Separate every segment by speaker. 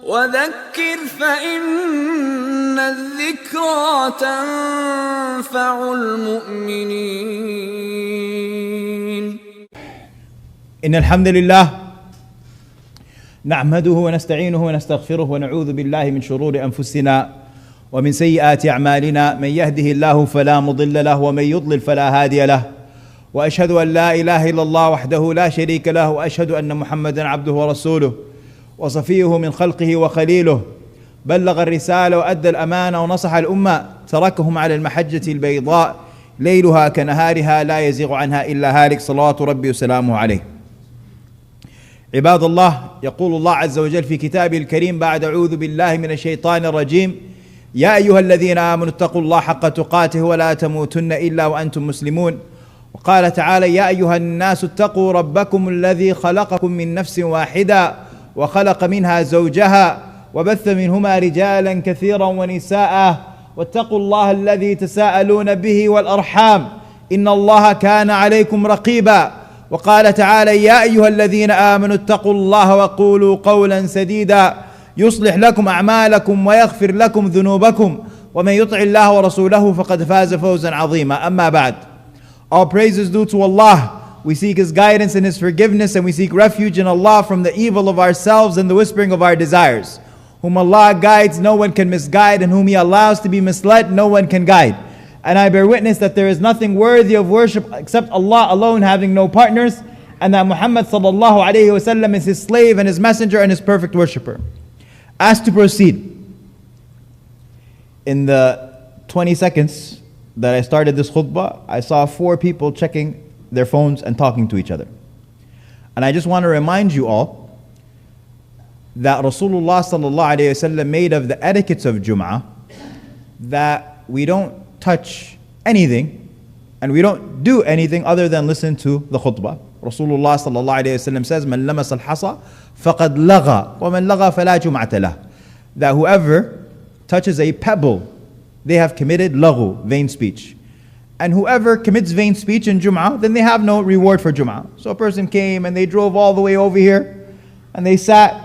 Speaker 1: وذكر فإن الذكرى تنفع المؤمنين.
Speaker 2: إن الحمد لله نحمده ونستعينه ونستغفره ونعوذ بالله من شرور أنفسنا ومن سيئات أعمالنا، من يهده الله فلا مضل له ومن يضلل فلا هادي له، وأشهد أن لا إله إلا الله وحده لا شريك له، وأشهد أن محمدا عبده ورسوله وصفيه من خلقه وخليله، بلغ الرسالة وأدى الأمانة ونصح الأمة، تركهم على المحجة البيضاء ليلها كنهارها لا يزيغ عنها إلا هالك، صلوات ربي وسلامه عليه. عباد الله، يقول الله عز وجل في كتابه الكريم بعد أعوذ بالله من الشيطان الرجيم: يا أيها الذين آمنوا اتقوا الله حق تقاته ولا تموتن إلا وأنتم مسلمون. وقال تعالى: يا أيها الناس اتقوا ربكم الذي خلقكم من نفس واحدة وخلق منها زوجها وبث منهما رجالا كثيرا ونساء واتقوا الله الذي تساءلون به والأرحام إن الله كان عليكم رقيبا. وقال تعالى: يا أيها الذين آمنوا اتقوا الله وقولوا قولا سديدا يصلح لكم أعمالكم ويغفر لكم ذنوبكم ومن يطع الله ورسوله فقد فاز فوزا عظيما. أما بعد. All praise is due to Allah. We seek His guidance and His forgiveness, and we seek refuge in Allah from the evil of ourselves and the whispering of our desires. Whom Allah guides, no one can misguide, and whom He allows to be misled, no one can guide. And I bear witness that there is nothing worthy of worship except Allah alone, having no partners, and that Muhammad sallallahu alayhi wasallam is His slave and His messenger and His perfect worshipper. As to proceed, in the 20 seconds that I started this khutbah, I saw 4 people checking their phones and talking to each other. And I just want to remind you all that Rasulullah sallallahu alayhi wasallam made of the etiquettes of Jum'ah that we don't touch anything and we don't do anything other than listen to the khutbah. Rasulullah sallallahu alayhi wasallam says, "Man lamas al-hasa faqad lagha, wa man lagha fala jum'ata lah." That whoever touches a pebble, they have committed laghu, vain speech. And whoever commits vain speech in Jum'ah, then they have no reward for Jum'ah. So a person came and they drove all the way over here and they sat,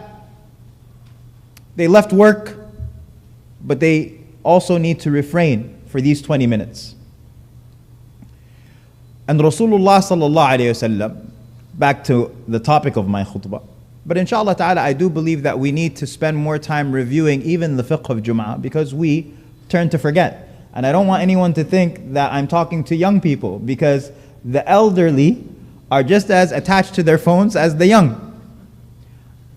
Speaker 2: they left work, but they also need to refrain for these 20 minutes. And Rasulullah sallallahu alayhi wasallam, back to the topic of my khutbah, but inshallah ta'ala I do believe that we need to spend more time reviewing even the fiqh of Jum'ah, because we tend to forget. And I don't want anyone to think that I'm talking to young people, because the elderly are just as attached to their phones as the young.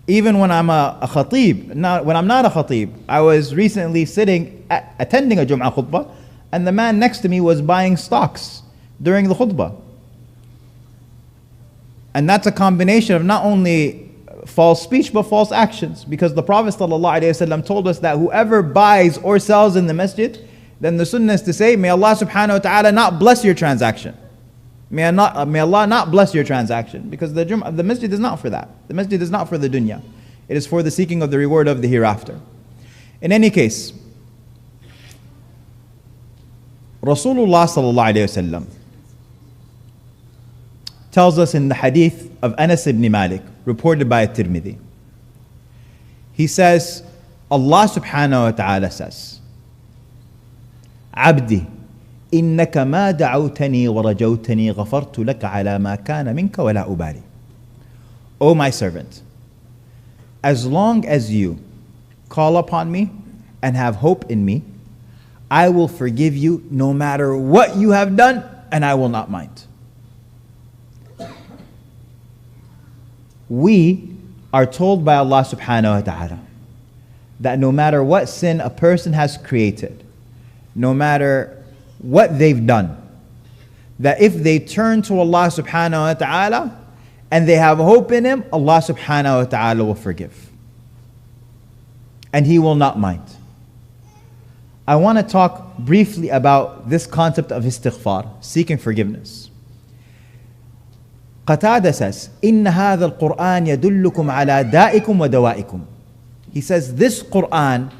Speaker 2: Even when I'm a khatib, when I'm not a khatib, I was recently attending a Jum'ah khutbah, and the man next to me was buying stocks during the khutbah. And that's a combination of not only false speech but false actions, because the Prophet ﷺ told us that whoever buys or sells in the masjid, then the sunnah is to say, may Allah subhanahu wa ta'ala not bless your transaction. May Allah not bless your transaction, because the masjid is not for that. The masjid is not for the dunya. It is for the seeking of the reward of the hereafter. In any case, Rasulullah sallallahu alayhi wasallam tells us in the hadith of Anas ibn Malik, reported by At-Tirmidhi. He says, Allah subhanahu wa ta'ala says, عبدي إنك ما دعوتني ورجوتني غفرت لك على ما كان منك ولا أبالي. O my servant, as long as you call upon me and have hope in me, I will forgive you no matter what you have done, and I will not mind. We are told by Allah subhanahu wa ta'ala that no matter what sin a person has created, no matter what they've done, that if they turn to Allah subhanahu wa ta'ala and they have hope in Him, Allah subhanahu wa ta'ala will forgive. And He will not mind. I want to talk briefly about this concept of istighfar, seeking forgiveness. Qatada says, إِنَّ هَذَا الْقُرْآنِ يَدُلُّكُمْ عَلَى دَائِكُمْ وَدَوَائِكُمْ. He says, this Qur'an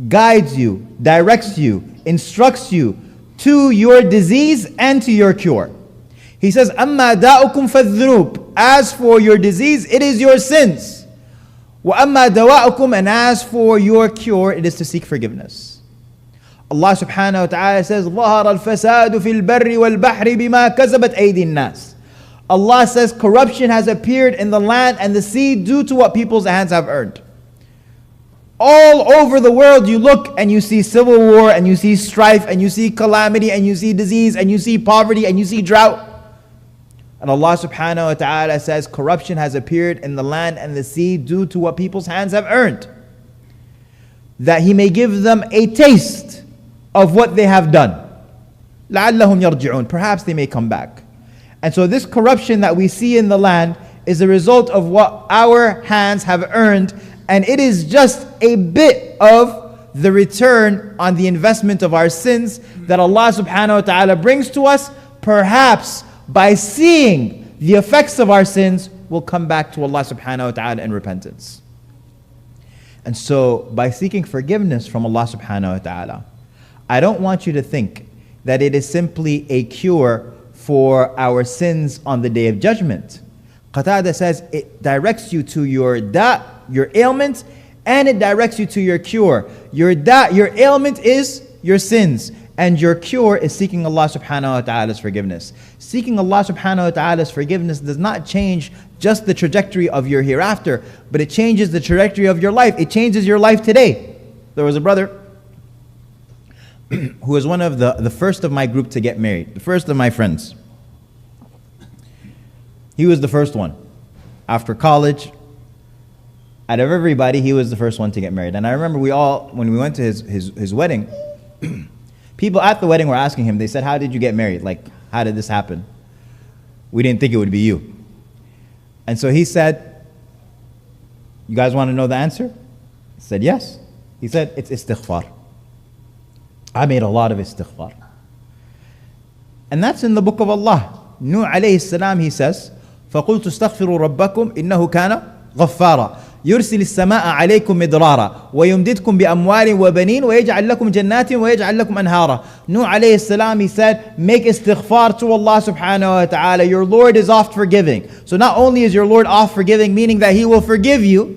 Speaker 2: guides you, directs you, instructs you to your disease and to your cure. He says, أَمَّا دَاؤُكُمْ فَالذُّنُوبِ. As for your disease, it is your sins. وَأَمَّا دَوَاءُكُمْ, and as for your cure, it is to seek forgiveness. Allah subhanahu wa ta'ala says, ظَهَرَ الْفَسَادُ فِي الْبَرِّ وَالْبَحْرِ بِمَا كَسَبَتْ أَيْدِي النَّاسِ. Allah says corruption has appeared in the land and the sea due to what people's hands have earned. All over the world you look and you see civil war and you see strife and you see calamity and you see disease and you see poverty and you see drought. And Allah subhanahu wa ta'ala says corruption has appeared in the land and the sea due to what people's hands have earned, that He may give them a taste of what they have done. لَعَلَّهُمْ يَرْجِعُونَ, perhaps they may come back. And so this corruption that we see in the land is a result of what our hands have earned, and it is just a bit of the return on the investment of our sins that Allah subhanahu wa ta'ala brings to us. Perhaps by seeing the effects of our sins, we'll come back to Allah subhanahu wa ta'ala in repentance. And so by seeking forgiveness from Allah subhanahu wa ta'ala, I don't want you to think that it is simply a cure for our sins on the Day of Judgment. Qatada says it directs you to your your ailment, and it directs you to your cure. Your ailment is your sins, and your cure is seeking Allah subhanahu wa ta'ala's forgiveness. Seeking Allah subhanahu wa ta'ala's forgiveness does not change just the trajectory of your hereafter, but it changes the trajectory of your life. It changes your life today. There was a brother who was one of the first of my group to get married, the first of my friends. He was the first one. After college, out of everybody, he was the first one to get married. And I remember when we went to his wedding, people at the wedding were asking him, they said, how did you get married? Like, how did this happen? We didn't think it would be you. And so he said, you guys want to know the answer? I said, yes. He said, it's istighfar. I made a lot of istighfar. And that's in the book of Allah. Nuh alayhi salam, he says, فَقُلْتُ اسْتَغْفِرُوا رَبَّكُمْ إِنَّهُ كَانَ غَفَّارًا يُرْسِلِ السَّمَاءَ عَلَيْكُمْ مِدْرَارًا وَيُمْدِدْكُمْ بِأَمْوَالٍ وَبَنِينَ وَيَجْعَلْ لَكُمْ جَنَّاتٍ وَيَجْعَلْ لَكُمْ أَنْهَارًا. Nuh alayhi salam, he said, make istighfar to Allah subhanahu wa ta'ala. Your Lord is oft forgiving. So not only is your Lord oft forgiving, meaning that He will forgive you,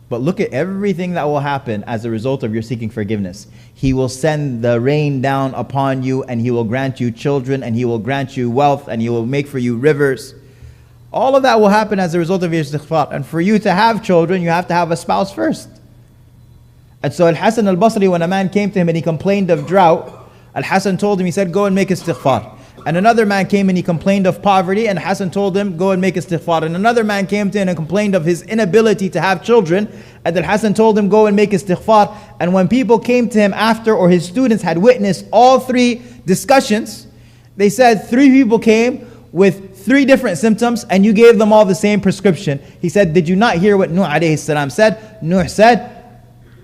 Speaker 2: but look at everything that will happen as a result of your seeking forgiveness. He will send the rain down upon you, and He will grant you children, and He will grant you wealth, and He will make for you rivers. All of that will happen as a result of your istighfar. And for you to have children, you have to have a spouse first. And so Al-Hasan al-Basri, when a man came to him and he complained of drought, Al-Hasan told him, he said, go and make istighfar. And another man came and he complained of poverty, and Hassan told him, go and make istighfar. And another man came to him and complained of his inability to have children, and then Hassan told him, go and make istighfar. And when people came to him after, or his students had witnessed all three discussions, they said 3 people came with 3 different symptoms, and you gave them all the same prescription. He said, did you not hear what Nuh alayhi salam said? Nuh said,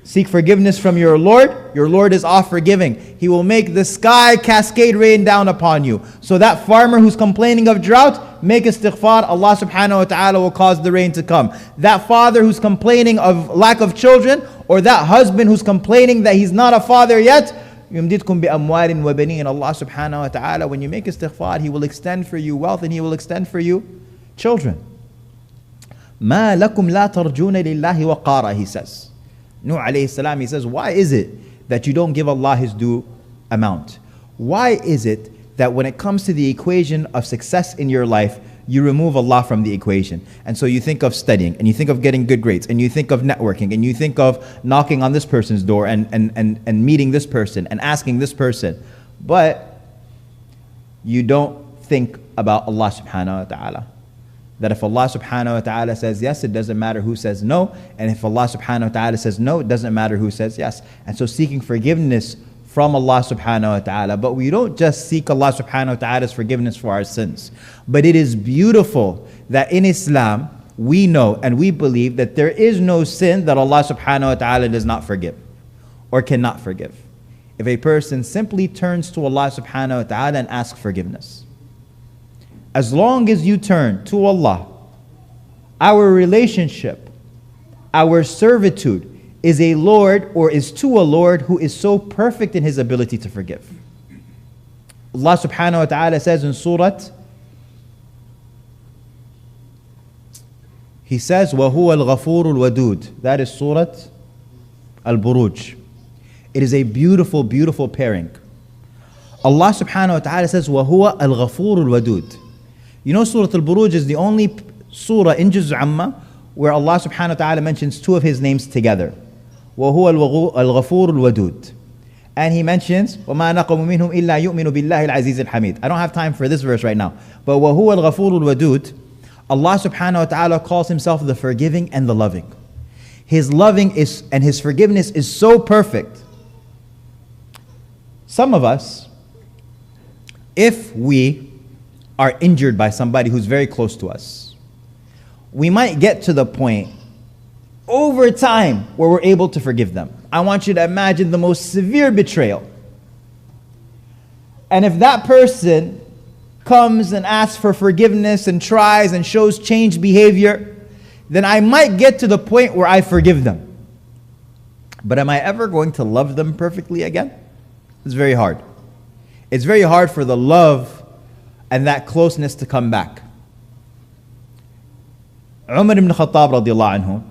Speaker 2: seek forgiveness from your Lord. Your Lord is oft forgiving. He will make the sky cascade rain down upon you. So that farmer who's complaining of drought, make istighfar, Allah subhanahu wa ta'ala will cause the rain to come. That father who's complaining of lack of children, or that husband who's complaining that he's not a father yet, يُمْدِدْكُمْ بِأَمْوَالٍ وَبَنِينَ. Allah subhanahu wa ta'ala, when you make istighfar, He will extend for you wealth, and He will extend for you children. مَا لَكُمْ لَا تَرْجُونَ لِلَّهِ وَقَارًا, he says. Nuh alayhi salam, he says, why is it that you don't give Allah His due amount? Why is it that when it comes to the equation of success in your life, you remove Allah from the equation? And so you think of studying, and you think of getting good grades, and you think of networking, and you think of knocking on this person's door, and meeting this person, and asking this person. But you don't think about Allah subhanahu wa ta'ala. That if Allah subhanahu wa ta'ala says yes, it doesn't matter who says no. And if Allah subhanahu wa ta'ala says no, it doesn't matter who says yes. And so seeking forgiveness from Allah subhanahu wa ta'ala. But we don't just seek Allah subhanahu wa ta'ala's forgiveness for our sins. But it is beautiful that in Islam, we know and we believe that there is no sin that Allah subhanahu wa ta'ala does not forgive or cannot forgive. If a person simply turns to Allah subhanahu wa ta'ala and asks forgiveness. As long as you turn to Allah, our relationship, our servitude is a Lord, or is to a Lord who is so perfect in His ability to forgive. Allah subhanahu wa ta'ala says in Surah He says, وَهُوَ الْغَفُورُ الْوَدُودُ. That is Surah Al-Buruj. It is a beautiful, beautiful pairing. Allah subhanahu wa ta'ala says, وَهُوَ الْغَفُورُ الْوَدُودُ. You know, Surah Al-Buruj is the only surah in Juz' Amma where Allah subhanahu wa ta'ala mentions two of His names together. وَهُوَ الْغَفُورُ الْوَدُودُ. And He mentions, وَمَا نَقَمُ مِنْهُمْ إِلَّا يُؤْمِنُ بِاللَّهِ الْعَزِيزِ الْحَمِيدِ. I don't have time for this verse right now. But وَهُوَ الْغَفُورُ الْوَدُودُ. Allah subhanahu wa ta'ala calls Himself the forgiving and the loving. His loving is and His forgiveness is so perfect. Some of us, if we are injured by somebody who's very close to us, we might get to the point over time where we're able to forgive them. I want you to imagine the most severe betrayal. And if that person comes and asks for forgiveness and tries and shows changed behavior, then I might get to the point where I forgive them. But am I ever going to love them perfectly again? It's very hard. It's very hard for the love and that closeness to come back. Umar ibn Khattab radiallahu anhu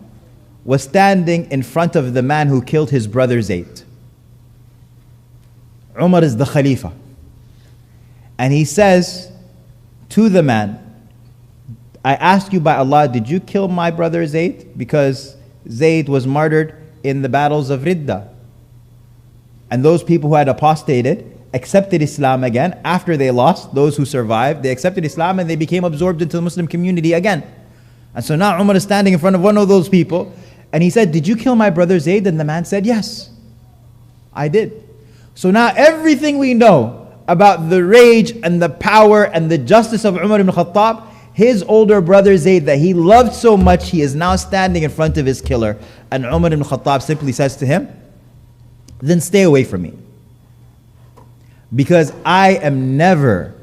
Speaker 2: was standing in front of the man who killed his brother Zayd. Umar is the Khalifa. And he says to the man, I ask you by Allah, did you kill my brother Zayd? Because Zayd was martyred in the battles of Ridda. And those people who had apostated accepted Islam again after they lost. Those who survived, they accepted Islam and they became absorbed into the Muslim community again. And so now Umar is standing in front of one of those people and he said, did you kill my brother Zayd? And the man said, yes, I did. So now everything we know about the rage and the power and the justice of Umar ibn Khattab, his older brother Zayd that he loved so much, he is now standing in front of his killer. And Umar ibn Khattab simply says to him, then stay away from me. Because I am never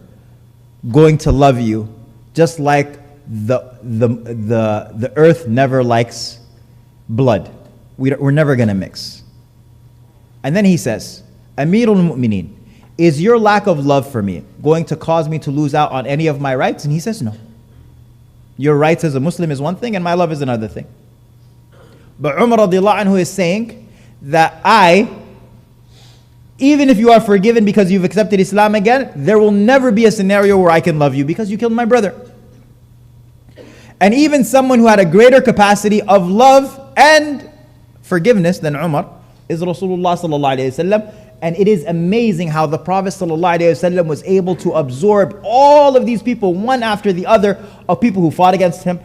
Speaker 2: going to love you just like the earth never likes blood. We're never going to mix. And then he says, Amirul Mu'mineen, is your lack of love for me going to cause me to lose out on any of my rights? And he says, no. Your rights as a Muslim is one thing and my love is another thing. But Umar radiallahu anhu is saying that even if you are forgiven because you've accepted Islam again, there will never be a scenario where I can love you because you killed my brother. And even someone who had a greater capacity of love and forgiveness than Umar is Rasulullah sallallahu alayhi wasallam. And it is amazing how the Prophet ﷺ was able to absorb all of these people, one after the other, of people who fought against him,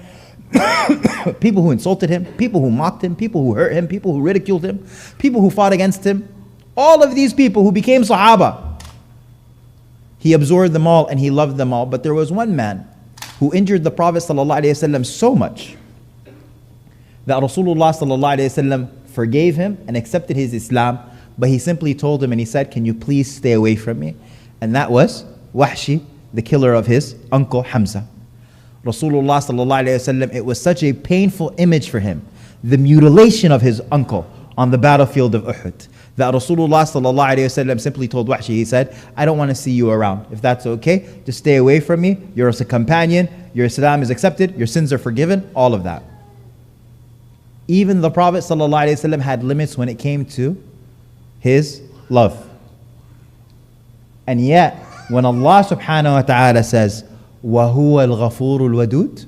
Speaker 2: people who insulted him, people who mocked him, people who hurt him, people who ridiculed him, people who fought against him. All of these people who became Sahaba, he absorbed them all and he loved them all. But there was one man who injured the Prophet ﷺ so much that Rasulullah ﷺ forgave him and accepted his Islam. But he simply told him and he said, can you please stay away from me? And that was Wahshi, the killer of his uncle Hamza. Rasulullah sallallahu alayhi wasallam, it was such a painful image for him, the mutilation of his uncle on the battlefield of Uhud, that Rasulullah sallallahu alayhi wasallam simply told Wahshi, he said, I don't want to see you around. If that's okay, just stay away from me. You're a companion, your Islam is accepted, your sins are forgiven, all of that. Even the Prophet sallallahu alayhi wasallam had limits when it came to his love. And yet, when Allah subhanahu wa ta'ala says, وَهُوَ الْغَفُورُ الْوَدُودُ,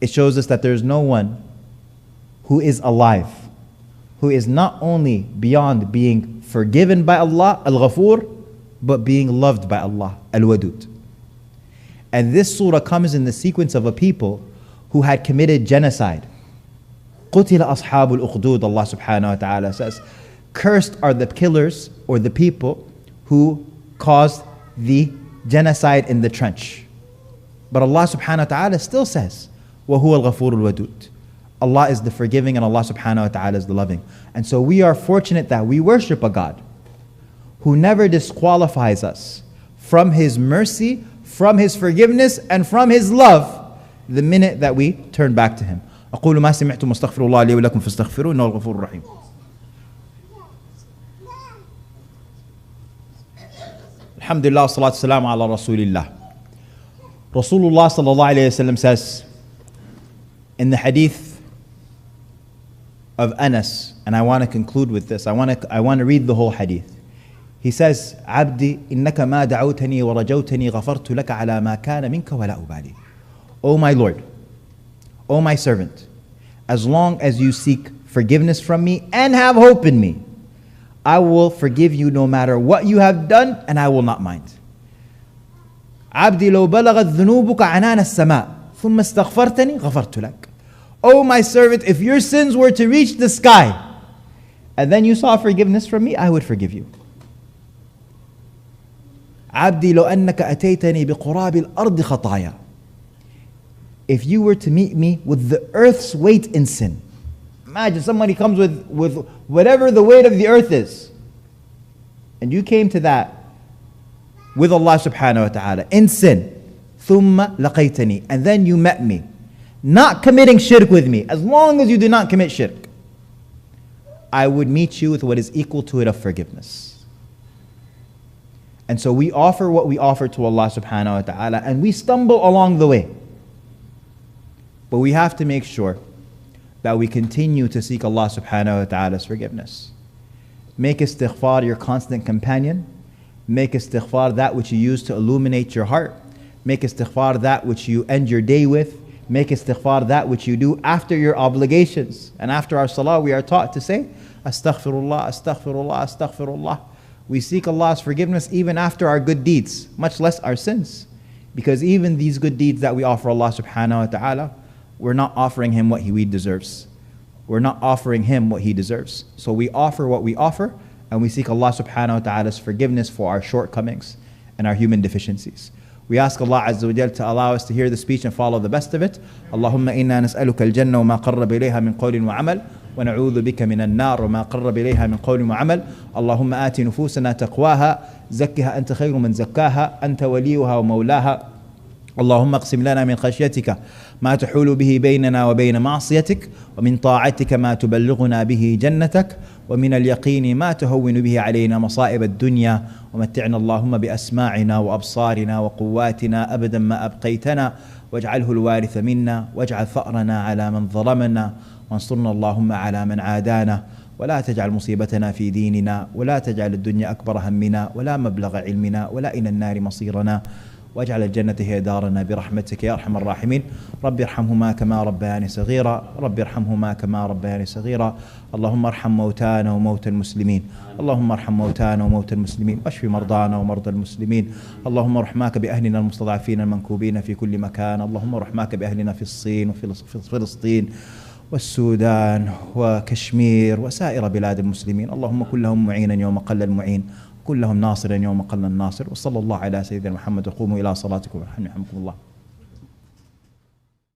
Speaker 2: it shows us that there is no one who is alive, who is not only beyond being forgiven by Allah, Al-Ghafur, but being loved by Allah, Al-Wadud. And this surah comes in the sequence of a people who had committed genocide. قُتِلَ أَصْحَابُ الْأُخْدُودِ, Allah subhanahu wa ta'ala says. Cursed are the killers or the people who caused the genocide in the trench. But Allah subhanahu wa ta'ala still says, وَهُوَ الْغَفُورُ الْوَدُودُ. Allah is the forgiving and Allah subhanahu wa ta'ala is the loving. And so we are fortunate that we worship a God who never disqualifies us from His mercy, from His forgiveness, and from His love the minute that we turn back to Him. أقول ما سمعتم واستغفر الله لي ولكم فاستغفروه إنه الغفور الرحيم. الحمد لله والصلاة والسلام على رسول الله. Rasulullah sallallahu alayhi wasallam says in the hadith of Anas, and I want to conclude with this. I want to read the whole hadith. He says, "Abdi, innaka ma da'awtani wa rajawtani ghafartu laka ala ma kana minka wa la ubali." O my Lord, O my servant, as long as you seek forgiveness from me and have hope in me, I will forgive you no matter what you have done, and I will not mind. عبدي لو بلغت ذنوبك عنان السماء ثم استغفرتني غفرت لك. O my servant, if your sins were to reach the sky and then you saw forgiveness from me, I would forgive you. عبدي لو أنك أتيتني بقراب الأرض خطايا. If you were to meet me with the earth's weight in sin. Imagine somebody comes with whatever the weight of the earth is, and you came to that with Allah subhanahu wa ta'ala in sin. ثُمَّ لَقَيْتَنِي, and then you met me, not committing shirk with me. As long as you do not commit shirk, I would meet you with what is equal to it of forgiveness. And so we offer what we offer to Allah subhanahu wa ta'ala, and we stumble along the way. But we have to make sure that we continue to seek Allah subhanahu wa ta'ala's forgiveness. Make istighfar your constant companion. Make istighfar that which you use to illuminate your heart. Make istighfar that which you end your day with. Make istighfar that which you do after your obligations. And after our salah, we are taught to say, Astaghfirullah, Astaghfirullah, Astaghfirullah. We seek Allah's forgiveness even after our good deeds, much less our sins. Because even these good deeds that we offer Allah subhanahu wa ta'ala, we're not offering Him what He deserves. We're not offering Him what He deserves. So we offer what we offer, and we seek Allah subhanahu wa ta'ala's forgiveness for our shortcomings and our human deficiencies. We ask Allah Azza wa Jal to allow us to hear the speech and follow the best of it. Allahumma inna nas'aluka al-jannah wa ma qarraba ilayha min qawlin wa amal, wa na'udhu bika min an-nar wa ma qarraba ilayha min qawlin wa amal. Allahumma ati nufusana taqwaha, zakkiha anta khayru man zakkaha, anta waliyuha wa mawlaha. اللهم اقسم لنا من خشيتك ما تحول به بيننا وبين معصيتك ومن طاعتك ما تبلغنا به جنتك ومن اليقين ما تهون به علينا مصائب الدنيا ومتعنا اللهم بأسماعنا وأبصارنا وقواتنا أبدا ما أبقيتنا واجعله الوارث منا واجعل ثأرنا على من ظلمنا وانصرنا اللهم على من عادانا ولا تجعل مصيبتنا في ديننا ولا تجعل الدنيا أكبر همنا ولا مبلغ علمنا ولا إلى النار مصيرنا واجعل الجنة هي دارنا برحمتك يا أرحم الراحمين. رب ارحمهما كما ربياني صغيرا، رب ارحمهما كما ربياني صغيرا. اللهم ارحم موتانا وموتى المسلمين، اللهم ارحم موتانا وموتى المسلمين، واشف مرضانا ومرضى المسلمين. اللهم ارحماك بأهلنا المستضعفين المنكوبين في كل مكان. اللهم ارحماك بأهلنا في الصين وفي فلسطين والسودان وكشمير وسائر بلاد المسلمين. اللهم كن لهم معينا يوم قل المعين، كن لهم ناصرا يوم قل الناصر. وصلى الله على سيدنا محمد. وقوموا إلى صلاتكم ورحمكم الله.